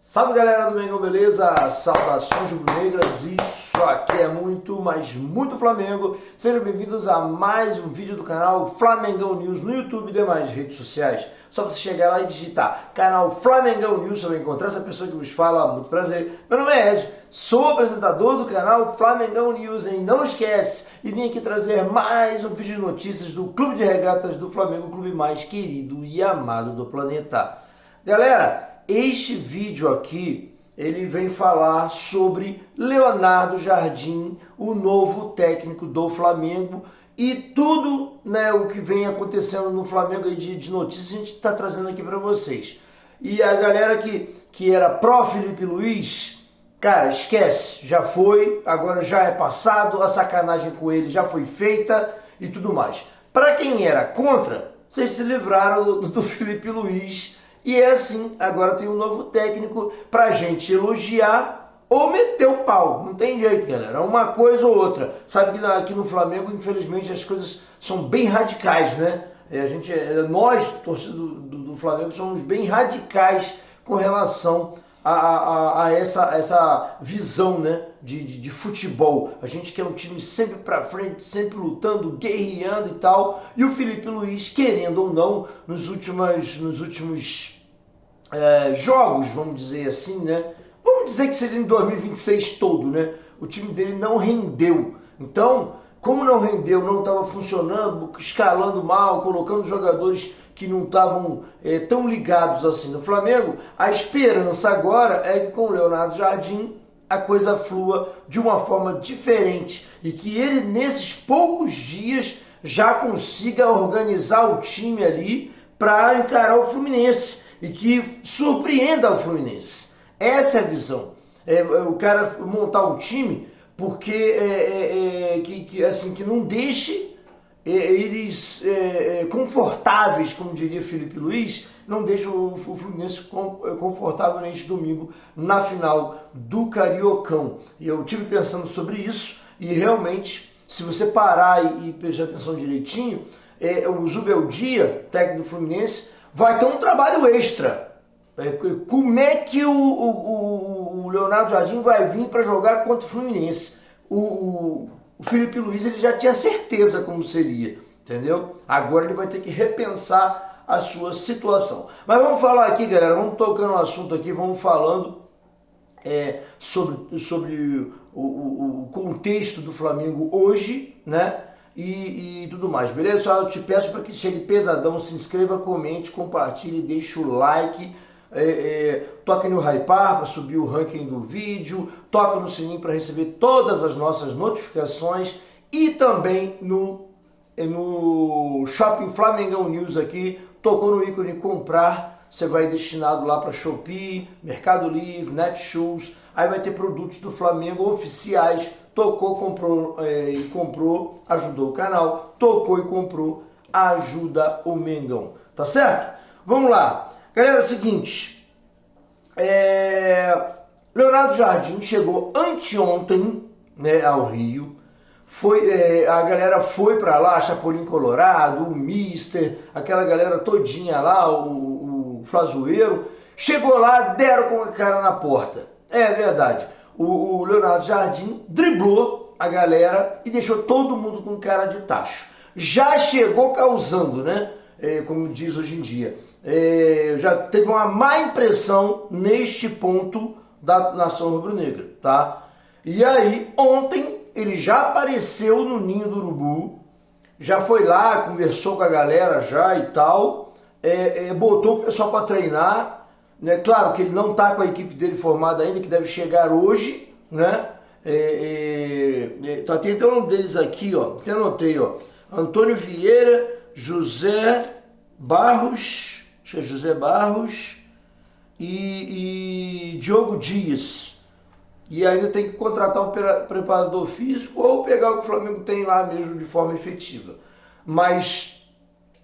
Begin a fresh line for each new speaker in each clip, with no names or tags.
Salve galera do Mengão, beleza? Saudações rubro-negras, isso aqui é muito, mas muito Flamengo. Sejam bem-vindos a mais um vídeo do canal Flamengão News no YouTube e demais redes sociais. Só você chegar lá e digitar canal Flamengão News, você vai encontrar essa pessoa que vos fala, muito prazer. Meu nome é Ezio, sou apresentador do canal Flamengão News, hein? Não esquece, e vim aqui trazer mais um vídeo de notícias do Clube de Regatas do Flamengo, o clube mais querido e amado do planeta. Galera, este vídeo aqui, ele vem falar sobre Leonardo Jardim, o novo técnico do Flamengo, e tudo, né, o que vem acontecendo no Flamengo de notícias, a gente está trazendo aqui para vocês. E a galera que era pró Felipe Luiz, cara, esquece, já foi, agora já é passado, a sacanagem com ele já foi feita e tudo mais. Para quem era contra, vocês se livraram do Felipe Luiz. E é assim, agora tem um novo técnico pra gente elogiar ou meter o pau. Não tem jeito, galera. Uma coisa ou outra. Sabe que aqui no Flamengo, infelizmente, as coisas são bem radicais, né? Nós, torcedores do Flamengo, somos bem radicais com relação a essa visão, né, de futebol. A gente quer um time sempre pra frente, sempre lutando, guerreando e tal. E o Felipe Luiz, querendo ou não, nos últimos jogos, vamos dizer assim, né? Vamos dizer que seja em 2026 todo, né? O time dele não rendeu. Então, como não rendeu, não estava funcionando, escalando mal, colocando jogadores que não estavam tão ligados assim no Flamengo, a esperança agora é que com o Leonardo Jardim a coisa flua de uma forma diferente e que ele nesses poucos dias já consiga organizar o time ali para encarar o Fluminense e que surpreenda o Fluminense. Essa é a visão. O cara montar um time porque que não deixe eles confortáveis, como diria Felipe Luiz, não deixa o Fluminense confortável neste domingo na final do Cariocão. E eu tive pensando sobre isso e realmente, se você parar e prestar atenção direitinho, o Zubeldia, técnico do Fluminense, vai ter um trabalho extra. Como é que o Leonardo Jardim vai vir para jogar contra o Fluminense? O Felipe Luiz ele já tinha certeza como seria, entendeu? Agora ele vai ter que repensar a sua situação. Mas vamos falar aqui, galera, vamos tocando no assunto aqui, vamos falando sobre o contexto do Flamengo hoje, né? E tudo mais, beleza? Só eu te peço para que chegue pesadão, se inscreva, comente, compartilhe, deixe o like, toque no hypar para subir o ranking do vídeo, toque no sininho para receber todas as nossas notificações e também no Shopping Flamengão News aqui, tocou no ícone comprar, você vai destinado lá para Shopee, Mercado Livre, Netshoes, aí vai ter produtos do Flamengo oficiais. Tocou, comprou, ajudou o canal. Tocou e comprou, ajuda o Mengão. Tá certo? Vamos lá. Galera, é o seguinte. Leonardo Jardim chegou anteontem, né, ao Rio. A galera foi pra lá, Chapolin Colorado, o Mister, aquela galera todinha lá, o Flazoeiro. Chegou lá, deram com a cara na porta. É verdade. O Leonardo Jardim driblou a galera e deixou todo mundo com cara de tacho. Já chegou causando, né? Como diz hoje em dia. Já teve uma má impressão neste ponto da nação rubro-negra, tá? E aí, ontem, ele já apareceu no Ninho do Urubu, já foi lá, conversou com a galera já e tal, botou o pessoal para treinar. Né? Claro que ele não está com a equipe dele formada ainda, que deve chegar hoje, né? Tá tendo um deles aqui, ó, que eu anotei, ó, Antônio Vieira, José Barros, acho que é José Barros e Diogo Dias. E ainda tem que contratar um preparador físico ou pegar o que o Flamengo tem lá mesmo de forma efetiva. Mas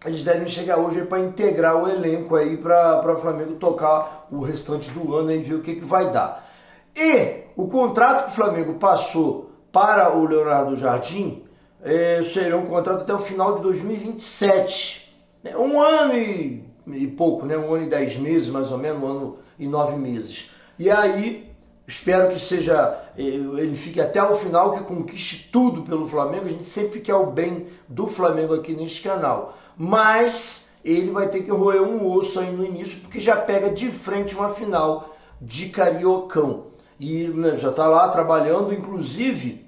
eles devem chegar hoje para integrar o elenco aí para o Flamengo tocar o restante do ano e ver o que vai dar. E o contrato que o Flamengo passou para o Leonardo Jardim seria um contrato até o final de 2027. Um ano e pouco, né? 1 ano e 10 meses, mais ou menos, 1 ano e 9 meses. E aí, espero que ele fique até o final, que conquiste tudo pelo Flamengo. A gente sempre quer o bem do Flamengo aqui neste canal. Mas ele vai ter que roer um osso aí no início, porque já pega de frente uma final de Cariocão. E né, já está lá trabalhando, inclusive,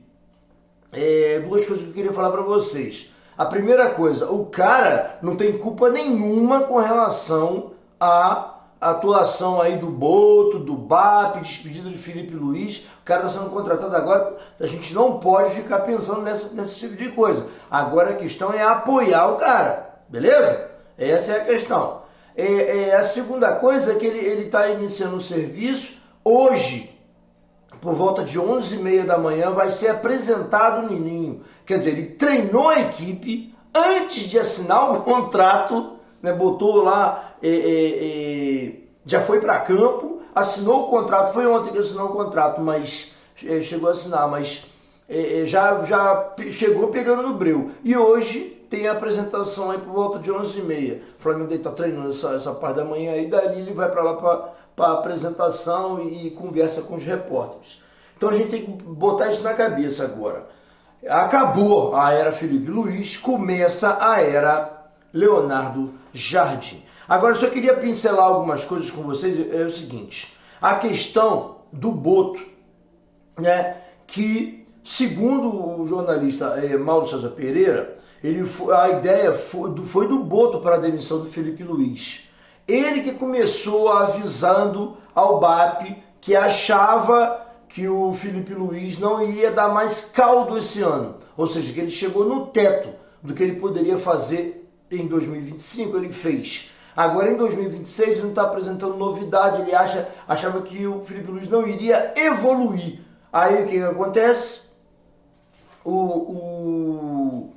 duas coisas que eu queria falar para vocês. A primeira coisa, o cara não tem culpa nenhuma com relação à atuação aí do Boto, do BAP, despedida de Felipe Luiz. O cara está sendo contratado agora, a gente não pode ficar pensando nesse tipo de coisa. Agora a questão é apoiar o cara, beleza? Essa é a questão. A segunda coisa é que ele está iniciando o serviço hoje, por volta de 11h30 da manhã, vai ser apresentado o Nininho. Quer dizer, ele treinou a equipe antes de assinar o contrato, né? Botou lá, já foi para campo, assinou o contrato, foi ontem que assinou o contrato, mas chegou a assinar, mas já chegou pegando no breu. E hoje tem a apresentação aí por volta de 11h30. O Flamengo está treinando essa parte da manhã e dali ele vai para lá para a apresentação e conversa com os repórteres. Então a gente tem que botar isso na cabeça agora. Acabou a era Felipe Luiz, começa a era Leonardo Jardim. Agora eu só queria pincelar algumas coisas com vocês, é o seguinte, a questão do Boto, né, que segundo o jornalista Mauro César Pereira, a ideia foi do Boto para a demissão do Felipe Luiz. Ele que começou avisando ao BAP que achava que o Felipe Luiz não iria dar mais caldo esse ano. Ou seja, que ele chegou no teto do que ele poderia fazer em 2025, ele fez. Agora em 2026 ele não está apresentando novidade, ele achava que o Felipe Luiz não iria evoluir. Aí o que acontece? O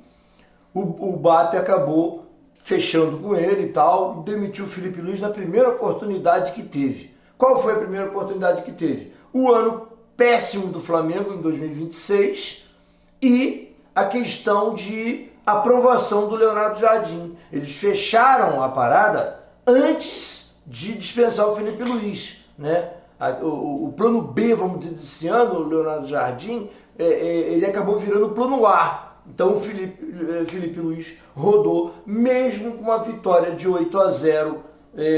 BAP acabou fechando com ele e tal, demitiu o Felipe Luiz na primeira oportunidade que teve. Qual foi a primeira oportunidade que teve? O ano péssimo do Flamengo em 2026 e a questão de aprovação do Leonardo Jardim. Eles fecharam a parada antes de dispensar o Felipe Luiz, né? O plano B, vamos dizer, desse ano, o Leonardo Jardim, ele acabou virando o plano A. Então o Felipe Luiz rodou, mesmo com uma vitória de 8-0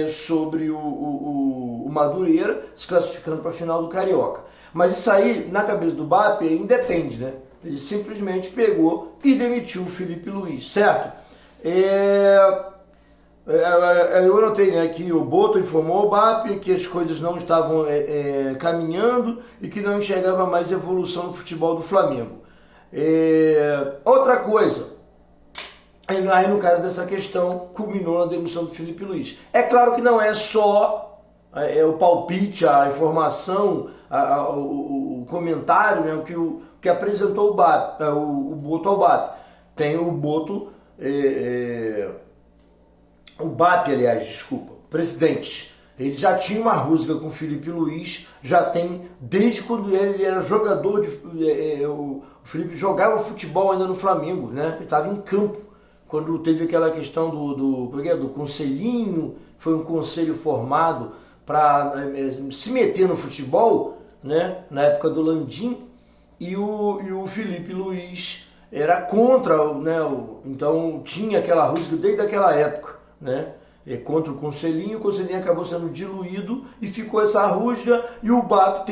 sobre o Madureira, se classificando para a final do Carioca. Mas isso aí, na cabeça do BAP, independe, né? Ele simplesmente pegou e demitiu o Felipe Luiz, certo? Eu anotei, né, que o Boto informou ao BAP que as coisas não estavam caminhando e que não enxergava mais evolução no futebol do Flamengo. Outra coisa, aí no caso dessa questão, culminou na demissão do Felipe Luiz. É claro que não é só o palpite, a informação, o comentário, né, que apresentou o Boto ao BAP. Tem o Boto, o BAP, aliás, desculpa, presidente. Ele já tinha uma rusga com o Felipe Luiz, já tem, desde quando ele era jogador, o Felipe jogava futebol ainda no Flamengo, né? Ele estava em campo, quando teve aquela questão do conselhinho, foi um conselho formado para se meter no futebol, né? Na época do Landim, e o Felipe Luiz era contra, né? Então tinha aquela rusga desde aquela época, né? Contra o conselhinho acabou sendo diluído e ficou essa rusga e o BAP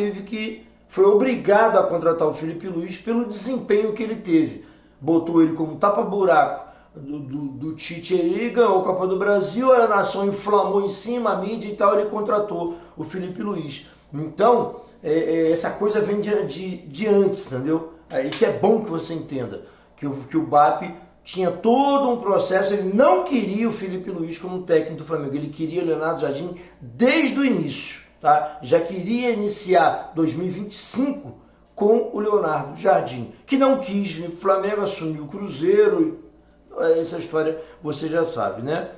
foi obrigado a contratar o Felipe Luiz pelo desempenho que ele teve. Botou ele como tapa-buraco do Tite, ele ganhou a Copa do Brasil, a nação inflamou em cima, a mídia e tal, ele contratou o Felipe Luiz. Então, essa coisa vem de antes, entendeu? Isso é bom que você entenda, que o BAP tinha todo um processo, ele não queria o Felipe Luiz como técnico do Flamengo, ele queria o Leonardo Jardim desde o início, tá? Já queria iniciar 2025 com o Leonardo Jardim, que não quis vir para o Flamengo, assumiu o Cruzeiro, essa história você já sabe, né?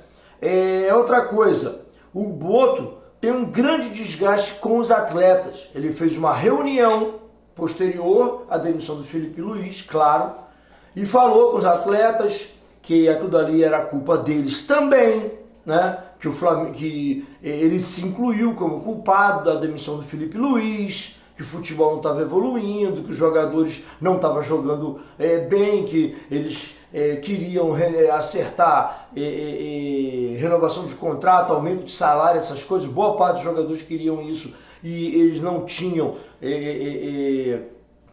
Outra coisa, o Boto tem um grande desgaste com os atletas, ele fez uma reunião posterior à demissão do Felipe Luiz, claro, e falou com os atletas que tudo ali era culpa deles também, né? que o Flamengo, que ele se incluiu como culpado da demissão do Felipe Luiz, que o futebol não estava evoluindo, que os jogadores não estavam jogando bem, que eles queriam acertar renovação de contrato, aumento de salário, essas coisas. Boa parte dos jogadores queriam isso e eles não tinham,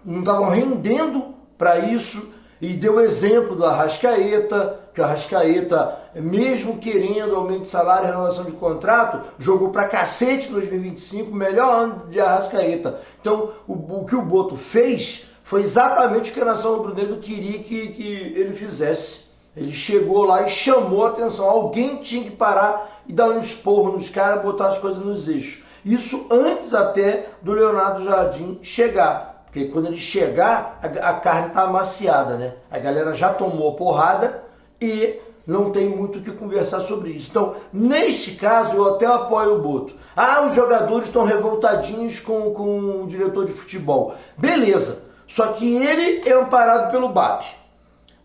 não estavam rendendo para isso. E deu o exemplo do Arrascaeta, que o Arrascaeta, mesmo querendo aumento de salário e renovação de contrato, jogou pra cacete em 2025, melhor ano de Arrascaeta. Então, o que o Boto fez foi exatamente o que a nação rubro-negra queria que ele fizesse. Ele chegou lá e chamou a atenção. Alguém tinha que parar e dar um esporro nos caras, botar as coisas nos eixos. Isso antes até do Leonardo Jardim chegar. Porque quando ele chegar, a carne está amaciada, né? A galera já tomou porrada e não tem muito o que conversar sobre isso. Então, neste caso, eu até apoio o Boto. Ah, os jogadores estão revoltadinhos com o diretor de futebol. Beleza, só que ele é amparado pelo BAP.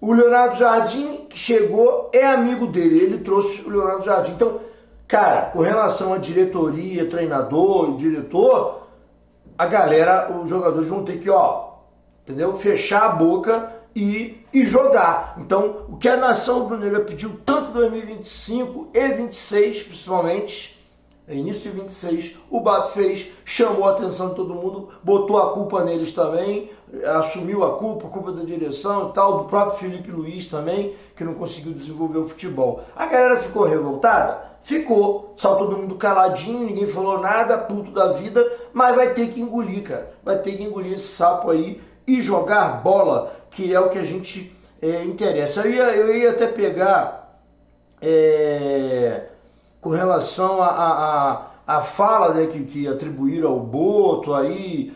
O Leonardo Jardim, que chegou, é amigo dele. Ele trouxe o Leonardo Jardim. Então, cara, com relação à diretoria, treinador e diretor, a galera, os jogadores vão ter que, entendeu? Fechar a boca e jogar. Então, o que a nação rubro-negra pediu tanto em 2025 e 26, principalmente, início de 26, o BAP fez, chamou a atenção de todo mundo, botou a culpa neles também, assumiu a culpa da direção e tal, do próprio Felipe Luiz também, que não conseguiu desenvolver o futebol. A galera ficou revoltada? Ficou, só todo mundo caladinho, ninguém falou nada, puto da vida, mas vai ter que engolir, cara. Vai ter que engolir esse sapo aí e jogar bola, que é o que a gente interessa. Eu ia até pegar com relação a fala, né, que atribuíram ao Boto aí,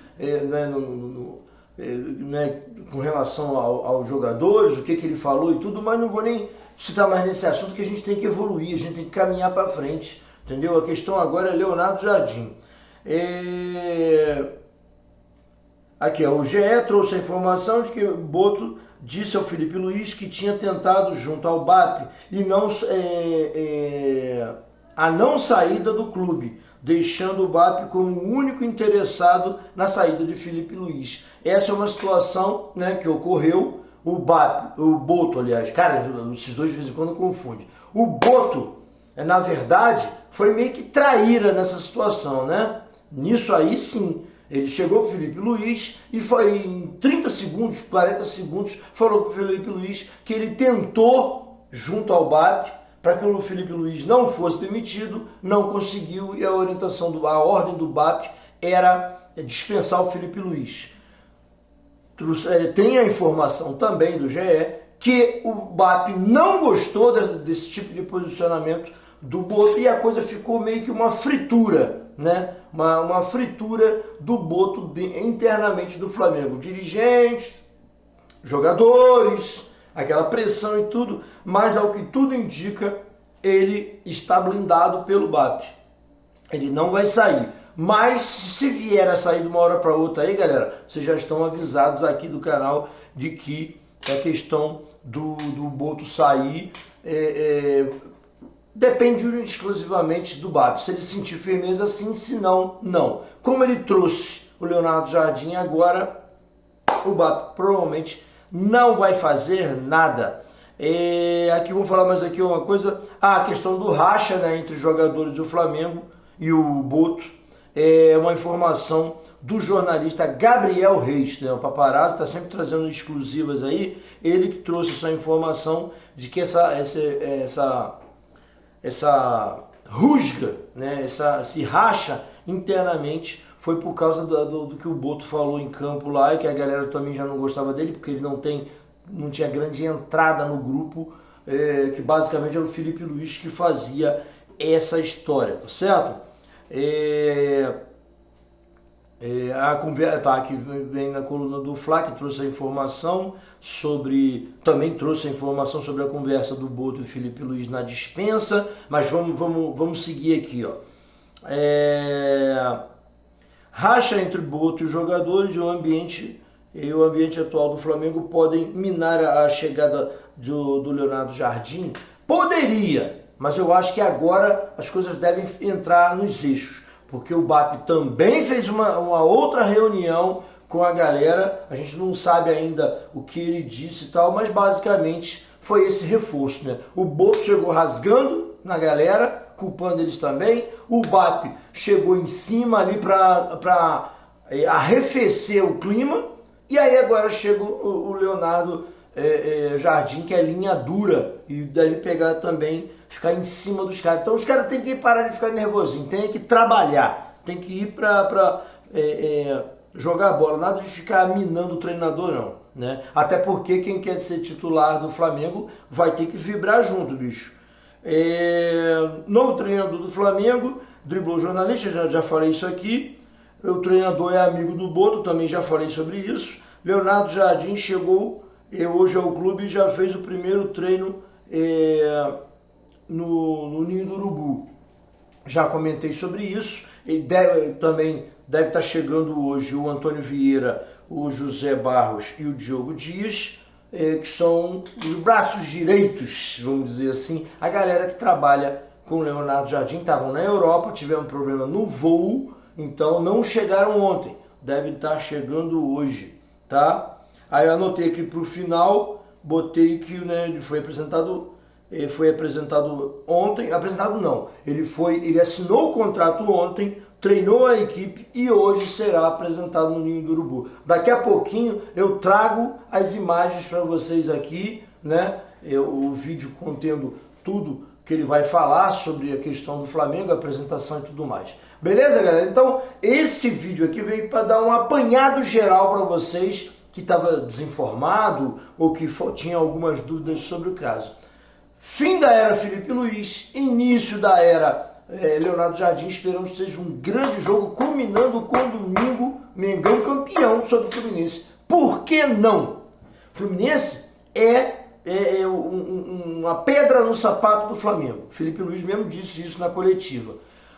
com relação aos jogadores, o que ele falou e tudo, mas não vou nem citar mais nesse assunto, que a gente tem que evoluir, a gente tem que caminhar para frente, entendeu? A questão agora é Leonardo Jardim. Aqui, o GE trouxe a informação de que o Boto disse ao Felipe Luiz que tinha tentado junto ao BAP e a não saída do clube, deixando o BAP como o único interessado na saída de Felipe Luiz. Essa é uma situação, né, que ocorreu. O Boto, aliás, cara, esses dois de vez em quando confundem. O Boto, na verdade, foi meio que traíra nessa situação, né? Nisso aí, sim. Ele chegou pro Felipe Luiz e foi em 30 segundos, 40 segundos, falou pro Felipe Luiz que ele tentou, junto ao BAP, para que o Felipe Luiz não fosse demitido, não conseguiu, e a ordem do BAP era dispensar o Felipe Luiz. Tem a informação também do GE que o BAP não gostou desse tipo de posicionamento do Boto e a coisa ficou meio que uma fritura, né? Uma fritura do Boto internamente do Flamengo. Dirigentes, jogadores, aquela pressão e tudo, mas ao que tudo indica, ele está blindado pelo BAP. Ele não vai sair. Mas se vier a sair de uma hora para outra aí, galera, vocês já estão avisados aqui do canal de que a questão do Boto sair depende exclusivamente do BAP. Se ele sentir firmeza, sim, se não, não. Como ele trouxe o Leonardo Jardim agora, o BAP provavelmente não vai fazer nada. Aqui vou falar mais aqui uma coisa, a questão do racha, né, entre os jogadores do Flamengo e o Boto. É uma informação do jornalista Gabriel Reis, né? O paparazzo está sempre trazendo exclusivas aí, ele que trouxe essa informação de que essa rusga, né? Esse racha internamente foi por causa do que o Boto falou em campo lá, e que a galera também já não gostava dele, porque ele não tinha grande entrada no grupo, que basicamente era o Felipe Luiz que fazia essa história, tá certo? A conversa tá aqui, vem na coluna do Fla, que trouxe a informação também trouxe a informação sobre a conversa do Boto e Felipe Luiz na dispensa, mas vamos seguir aqui, ó. Racha entre Boto e os jogadores e o ambiente atual do Flamengo podem minar a chegada do Leonardo Jardim? Poderia, mas eu acho que agora as coisas devem entrar nos eixos, porque o BAP também fez uma outra reunião com a galera, a gente não sabe ainda o que ele disse e tal, mas basicamente foi esse reforço, né? O Boto chegou rasgando na galera, culpando eles também, o BAP chegou em cima ali para arrefecer o clima, e aí agora chega o Leonardo Jardim, que é linha dura, e deve pegar também, ficar em cima dos caras. Então os caras têm que parar de ficar nervosinhos, tem que trabalhar, tem que ir para jogar bola, nada de ficar minando o treinador não, né? Até porque quem quer ser titular do Flamengo vai ter que vibrar junto, bicho. Novo treinador do Flamengo, driblou jornalista, já falei isso aqui. O treinador é amigo do Boto, também já falei sobre isso. Leonardo Jardim chegou hoje ao clube e já fez o primeiro treino no Ninho do Urubu. Já comentei sobre isso. Também deve estar chegando hoje o Antônio Vieira, o José Barros e o Diogo Dias, que são os braços direitos, vamos dizer assim, a galera que trabalha com o Leonardo Jardim. Estavam na Europa, tiveram um problema no voo, então não chegaram ontem, devem estar chegando hoje, tá? Aí eu anotei aqui para o final, botei que, né, ele foi apresentado ontem, ele assinou o contrato ontem, treinou a equipe e hoje será apresentado no Ninho do Urubu. Daqui a pouquinho eu trago as imagens para vocês aqui, né? O vídeo contendo tudo que ele vai falar sobre a questão do Flamengo, a apresentação e tudo mais. Beleza, galera? Então, esse vídeo aqui veio para dar um apanhado geral para vocês que estava desinformado ou que tinha algumas dúvidas sobre o caso. Fim da era Felipe Luiz, início da era Leonardo Jardim. Esperamos que seja um grande jogo, culminando com o domingo, Mengão campeão sobre o Fluminense. Por que não? Fluminense uma pedra no sapato do Flamengo. Felipe Luiz mesmo disse isso na coletiva.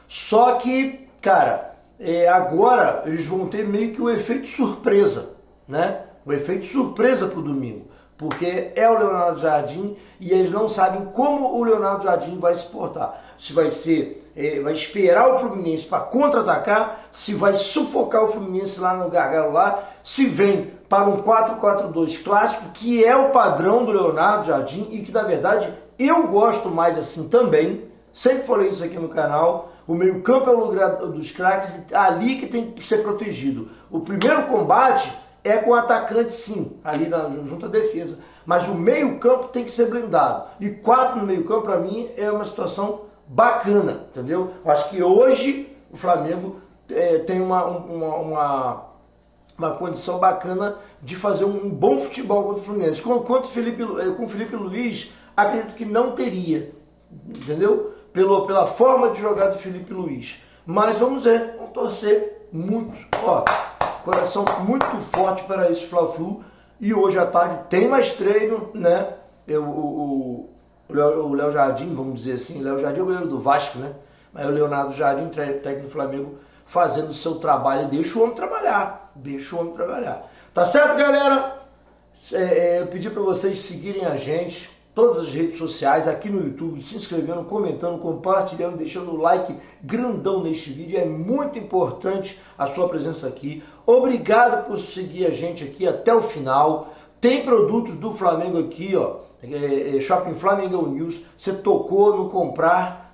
Só que, cara, agora eles vão ter meio que o efeito surpresa, né? O efeito surpresa para o domingo, porque é o Leonardo Jardim e eles não sabem como o Leonardo Jardim vai se portar. Se vai ser, vai esperar o Fluminense para contra-atacar, se vai sufocar o Fluminense lá no gargalo lá, se vem para um 4-4-2 clássico, que é o padrão do Leonardo Jardim e que, na verdade, eu gosto mais assim também. Sempre falei isso aqui no canal. O meio-campo é o lugar dos craques, ali que tem que ser protegido. O primeiro combate é com o atacante, sim, ali junto à defesa. Mas o meio-campo tem que ser blindado. E 4 no meio-campo, para mim, é uma situação bacana, entendeu? Eu acho que hoje o Flamengo tem uma condição bacana de fazer um bom futebol contra o Fluminense. Com o Felipe Luiz, acredito que não teria, entendeu? Pela forma de jogar do Felipe Luiz. Mas vamos ver, vamos torcer muito. Ó, coração muito forte para esse Fla-Flu. E hoje à tarde tem mais treino, né? O Léo Jardim, vamos dizer assim, Léo Jardim é o goleiro do Vasco, né? Mas o Leonardo Jardim, técnico do Flamengo, fazendo o seu trabalho. Deixa o homem trabalhar, Tá certo, galera? Eu pedi para vocês seguirem a gente, todas as redes sociais, aqui no YouTube, se inscrevendo, comentando, compartilhando, deixando o like grandão neste vídeo. É muito importante a sua presença aqui. Obrigado por seguir a gente aqui até o final. Tem produtos do Flamengo aqui, ó. Shopping Flamengo News. Você tocou no comprar,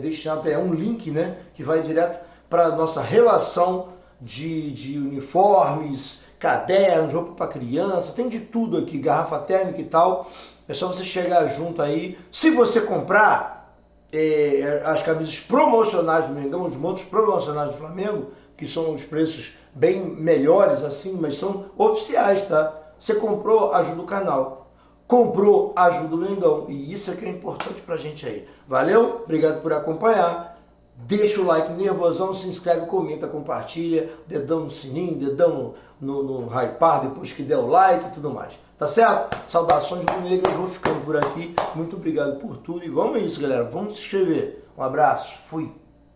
deixa um link, né, que vai direto para a nossa relação de uniformes, cadernos, roupa para criança, tem de tudo aqui, garrafa térmica e tal. É só você chegar junto aí. Se você comprar as camisas promocionais do Mengão, os montos promocionais do Flamengo, que são os preços bem melhores assim, mas são oficiais, tá? Você comprou, ajuda o canal. Comprou, ajuda o Mengão. E isso é que é importante pra gente aí. Valeu? Obrigado por acompanhar. Deixa o like nervosão, se inscreve, comenta, compartilha, dedão no sininho, dedão no hypar depois que der o like e tudo mais. Tá certo? Saudações rubro-negras, vou ficando por aqui. Muito obrigado por tudo e vamos isso, galera. Vamos se inscrever. Um abraço, fui!